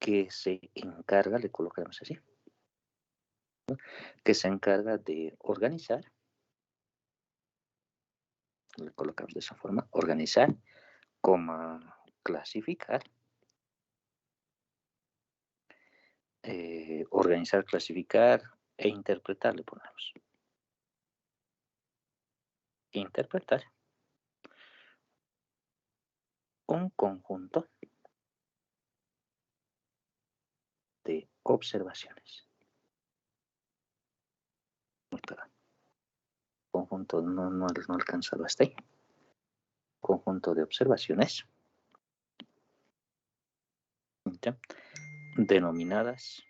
que se encarga, le colocaremos así, que se encarga de organizar, le colocamos de esa forma, organizar, clasificar, organizar, clasificar e interpretar, le ponemos. Interpretar un conjunto de observaciones. Perdón. Conjunto, no alcanzado hasta ahí. Conjunto de observaciones, ¿ya? Denominadas,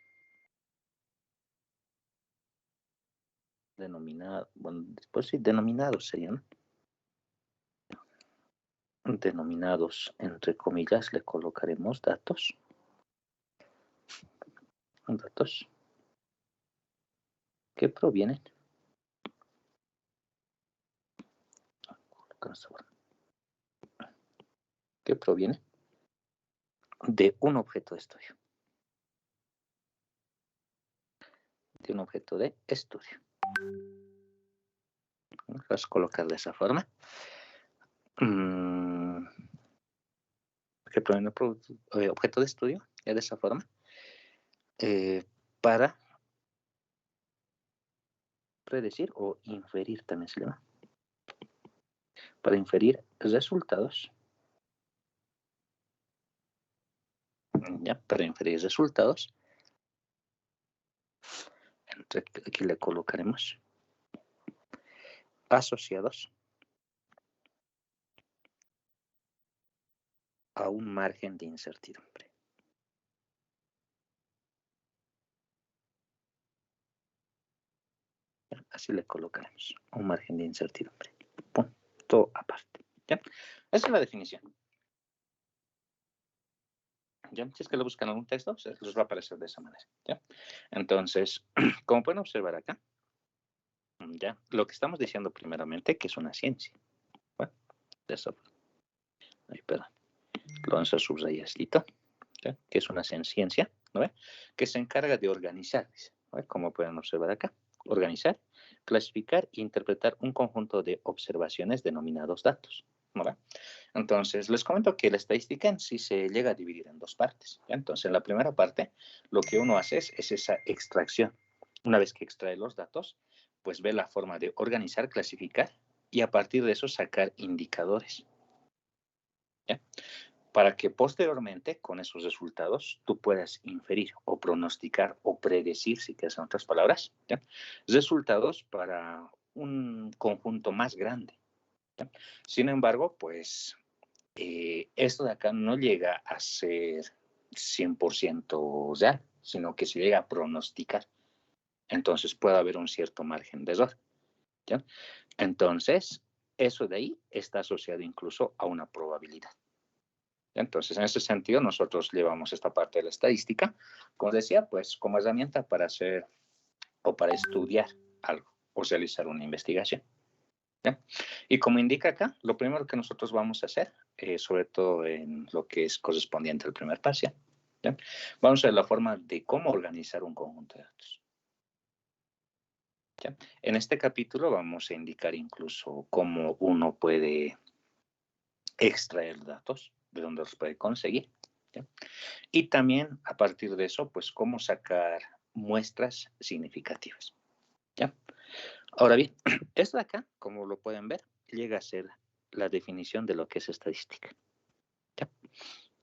bueno, después sí, denominados serían, denominados, entre comillas, le colocaremos datos, que provienen de un objeto de estudio. De un objeto de estudio. Vas a colocar de esa forma. Que proviene de objeto de estudio, ya de esa forma. Para predecir o inferir también se llama. Para inferir resultados. Ya, para inferir resultados. Aquí le colocaremos asociados a un margen de incertidumbre. Así le colocaremos un margen de incertidumbre. Punto aparte. ¿Ya? Esa es la definición. ¿Ya? Si es que lo buscan en un texto, les va a aparecer de esa manera. ¿Ya? Entonces, como pueden observar acá, ¿ya? Lo que estamos diciendo primeramente, que es una ciencia. Bueno, de eso. Ay, perdón. Lo vamos a subrayar, ¿ya? Que es una ciencia, ¿no? Que se encarga de organizar, ¿no? Como pueden observar acá, organizar, clasificar e interpretar un conjunto de observaciones denominados datos, ¿no? Entonces, les comento que la estadística en sí se llega a dividir en dos partes, ¿ya? Entonces, en la primera parte, lo que uno hace es esa extracción. Una vez que extrae los datos, pues ve la forma de organizar, clasificar y a partir de eso sacar indicadores, ¿ya? Para que posteriormente, con esos resultados, tú puedas inferir o pronosticar o predecir, si quieres en otras palabras, ¿ya? Resultados para un conjunto más grande, ¿ya? Sin embargo, pues esto de acá no llega a ser 100% real, sino que se llega a pronosticar. Entonces puede haber un cierto margen de error, ¿ya? Entonces, eso de ahí está asociado incluso a una probabilidad. Entonces, en ese sentido, nosotros llevamos esta parte de la estadística, como decía, pues como herramienta para hacer o para estudiar algo o realizar una investigación, ¿ya? Y como indica acá, lo primero que nosotros vamos a hacer, sobre todo en lo que es correspondiente al primer paso, ¿ya? Vamos a ver la forma de cómo organizar un conjunto de datos, ¿ya? En este capítulo vamos a indicar incluso cómo uno puede extraer datos, de dónde los puede conseguir, ¿ya? Y también a partir de eso, pues cómo sacar muestras significativas, ¿ya? Ahora bien, esto de acá, como lo pueden ver, llega a ser la definición de lo que es estadística, ¿ya?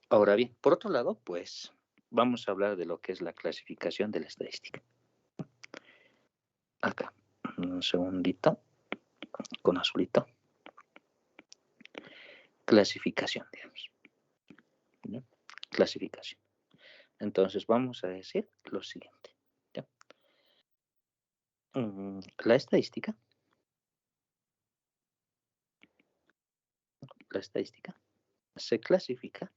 Ahora bien, por otro lado, pues vamos a hablar de lo que es la clasificación de la estadística. Acá, un segundito, con azulito. Clasificación, digamos, ¿ya? Clasificación. Entonces vamos a decir lo siguiente, ¿ya? La estadística se clasifica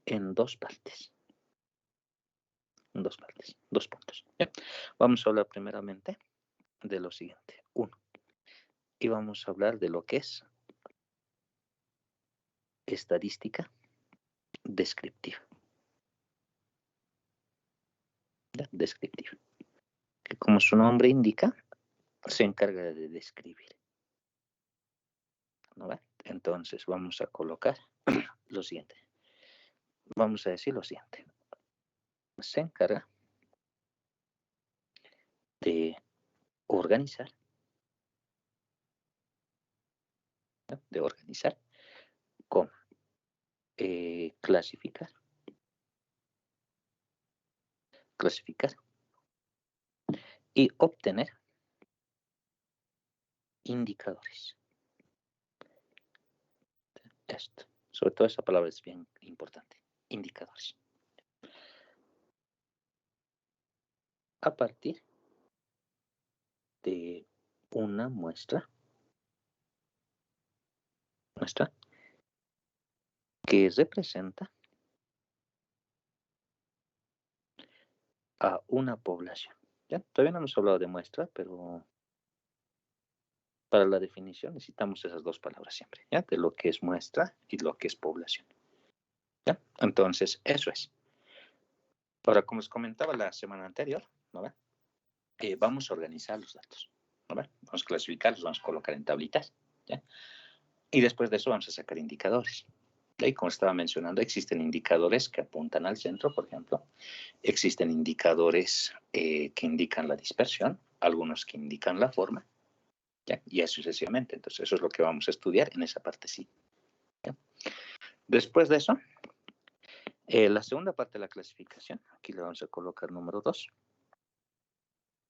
en dos partes. Dos puntos. ¿Ya? Vamos a hablar primeramente de lo siguiente. Uno. Y vamos a hablar de lo que es estadística descriptiva. ¿Ya? Descriptiva. Que como su nombre indica, se encarga de describir. ¿No va? Entonces vamos a colocar lo siguiente. Vamos a decir lo siguiente. Se encarga de organizar, ¿no? De organizar, ¿cómo? Clasificar y obtener indicadores. Esto, sobre todo esa palabra es bien importante, indicadores. A partir de una muestra que representa a una población. ¿Ya? Todavía no hemos hablado de muestra, pero para la definición necesitamos esas dos palabras siempre, ¿ya? De lo que es muestra y lo que es población. ¿Ya? Entonces, eso es. Ahora, como os comentaba la semana anterior, ¿no ve? Vamos a organizar los datos, ¿no ve? Vamos a clasificarlos, vamos a colocar en tablitas, ¿ya? Y después de eso vamos a sacar indicadores. Y como estaba mencionando, existen indicadores que apuntan al centro, por ejemplo. Existen indicadores que indican la dispersión, algunos que indican la forma, ¿ya? Y así sucesivamente. Entonces, eso es lo que vamos a estudiar en esa parte, sí. ¿Ya? Después de eso, la segunda parte de la clasificación, aquí le vamos a colocar número 2,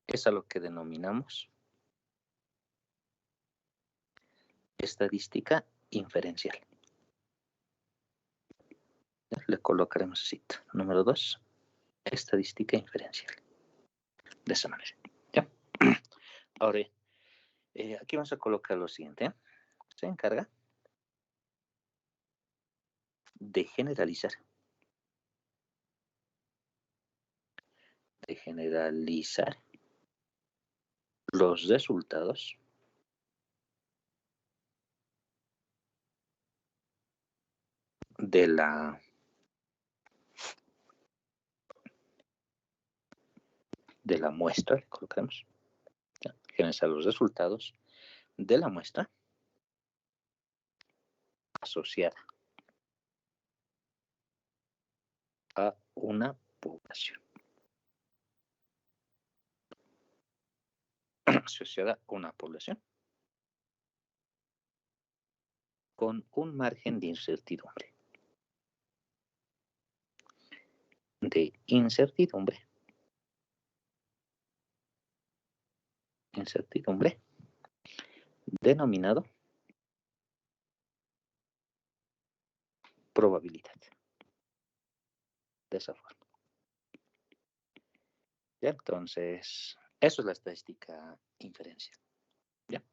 es a lo que denominamos estadística inferencial. Le colocaremos así, número 2, estadística inferencial. De esa manera. ¿Ya? Ahora, aquí vamos a colocar lo siguiente. Se encarga de generalizar. Los resultados de la muestra, le colocamos, ¿ya? Generalizar los resultados de la muestra asociada a una población. Asociada a una población con un margen de incertidumbre. Incertidumbre denominado probabilidad. De esa forma. ¿Ya? Entonces, eso es la estadística inferencial. ¿Ya?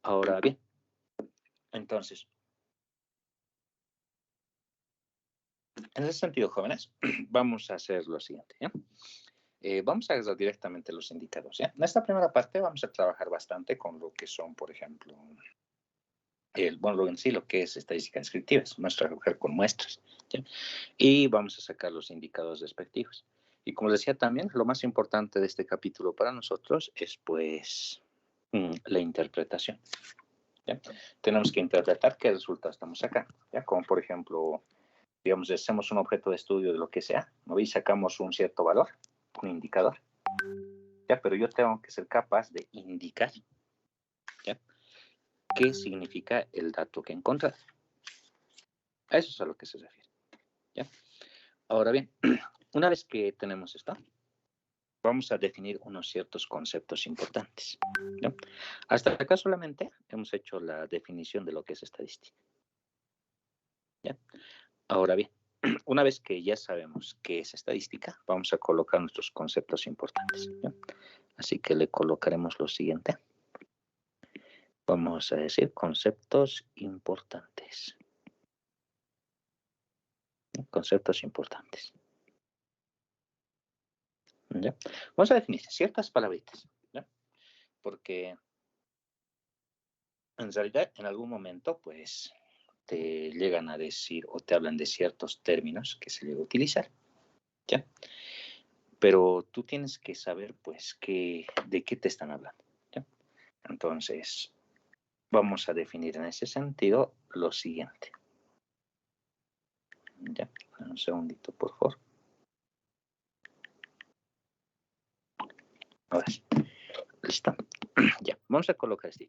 Ahora bien, entonces, en ese sentido, jóvenes, vamos a hacer lo siguiente, ¿ya? Vamos a agarrar directamente los indicadores, ¿ya? En esta primera parte vamos a trabajar bastante con lo que son, por ejemplo, lo en sí, lo que es estadística descriptiva, vamos a trabajar con muestras, ¿ya? Y vamos a sacar los indicadores respectivos. Y como decía también, lo más importante de este capítulo para nosotros es, pues, la interpretación, ¿ya? Tenemos que interpretar qué resultado estamos sacando, ¿ya? Como, por ejemplo, digamos, hacemos un objeto de estudio de lo que sea, ¿no? Y sacamos un cierto valor, un indicador, ¿ya? Pero yo tengo que ser capaz de indicar, ¿ya? ¿Qué significa el dato que he encontrado? A eso es a lo que se refiere, ¿ya? Ahora bien, una vez que tenemos esto, vamos a definir unos ciertos conceptos importantes, ¿no? Hasta acá solamente hemos hecho la definición de lo que es estadística, ¿ya? Ahora bien, una vez que ya sabemos qué es estadística, vamos a colocar nuestros conceptos importantes, ¿ya? Así que le colocaremos lo siguiente. Vamos a decir conceptos importantes. Conceptos importantes. ¿Ya? Vamos a definir ciertas palabritas, ¿ya? Porque en realidad en algún momento, pues, te llegan a decir o te hablan de ciertos términos que se llega a utilizar, ¿ya? Pero tú tienes que saber, pues, de qué te están hablando, ¿ya? Entonces, vamos a definir en ese sentido lo siguiente. Ya, un segundito, por favor. Ahora sí. Listo. Ya, vamos a colocar esto.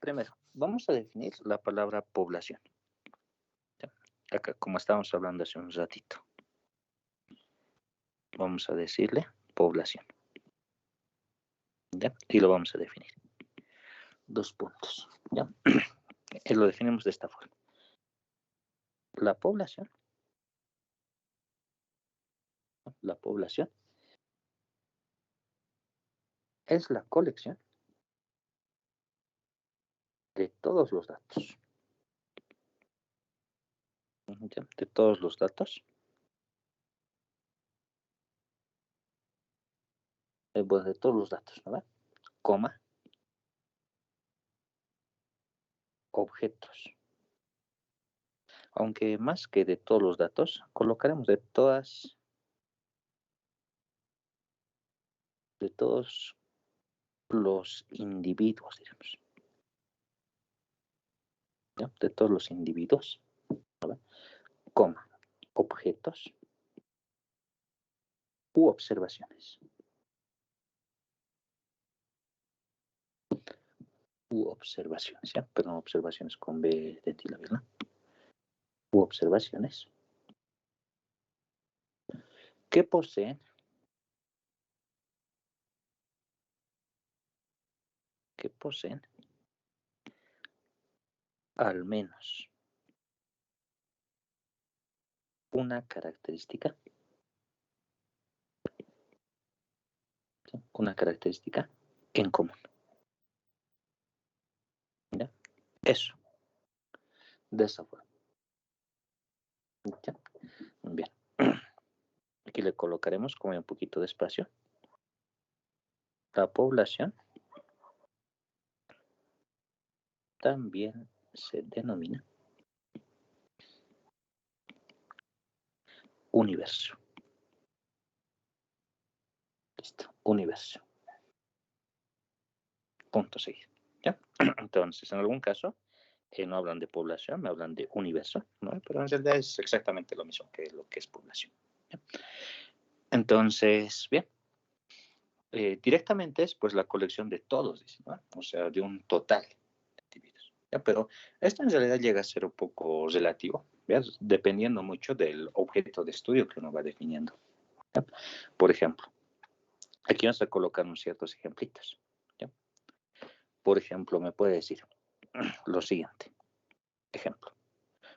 Primero, vamos a definir la palabra población. Ya, acá, como estábamos hablando hace un ratito. Vamos a decirle población. ¿Ya? Y lo vamos a definir. 2 puntos. ¿Ya? Y lo definimos de esta forma. La población es la colección de todos los datos. ¿Ya? De todos los datos. Bueno, de todos los datos, ¿no? Coma. Objetos. Aunque más que de todos los datos, colocaremos de todos los individuos, digamos. ¿Ya? De todos los individuos, ¿no? Coma, objetos u observaciones. U observaciones, ¿ya? Perdón, observaciones con B de tila, ¿verdad? U observaciones que poseen al menos una característica, ¿sí? Una característica en común. ¿Ya? Eso, de esa forma. ¿Ya? Bien. Aquí le colocaremos como un poquito de espacio. La población también se denomina universo. Listo, universo. Punto seguido. ¿Ya? Entonces, en algún caso, no hablan de población, me hablan de universo, ¿no? Pero en realidad es exactamente lo mismo que lo que es población. ¿Ya? Entonces, bien, directamente es pues la colección de todos, ¿no? O sea, de un total de individuos. ¿Ya? Pero esto en realidad llega a ser un poco relativo, ¿ves? Dependiendo mucho del objeto de estudio que uno va definiendo. ¿Ya? Por ejemplo, aquí vamos a colocar unos ciertos ejemplitos. ¿Ya? Por ejemplo, me puede decir lo siguiente. Ejemplo.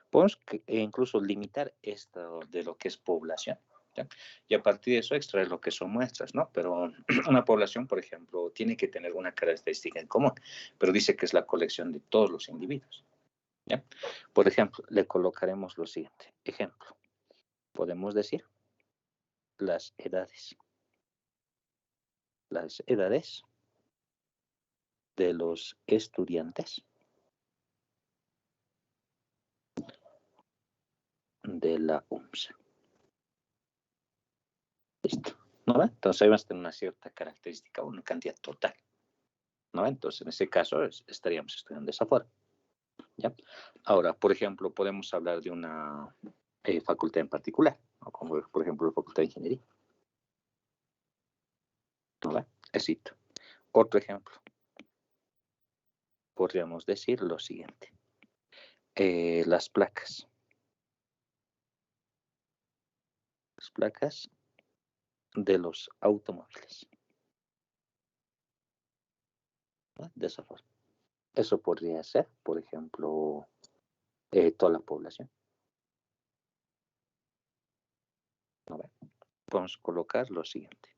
Podemos incluso limitar esto de lo que es población, ¿ya? Y a partir de eso extraer lo que son muestras, ¿no? Pero una población, por ejemplo, tiene que tener una característica en común, pero dice que es la colección de todos los individuos, ¿ya? Por ejemplo, le colocaremos lo siguiente. Ejemplo, podemos decir las edades. Las edades de los estudiantes de la UMSA. Listo, ¿no? Entonces ahí vamos a tener una cierta característica, una cantidad total, ¿no? Entonces en ese caso estaríamos estudiando de esa forma, ¿ya? Ahora, por ejemplo, podemos hablar de una facultad en particular, ¿no? Como por ejemplo la facultad de ingeniería, ¿no? Éxito. Otro ejemplo, podríamos decir lo siguiente. Las placas. Las placas de los automóviles, ¿no? De esa forma. Eso podría ser, por ejemplo, toda la población, ¿no? Podemos colocar lo siguiente.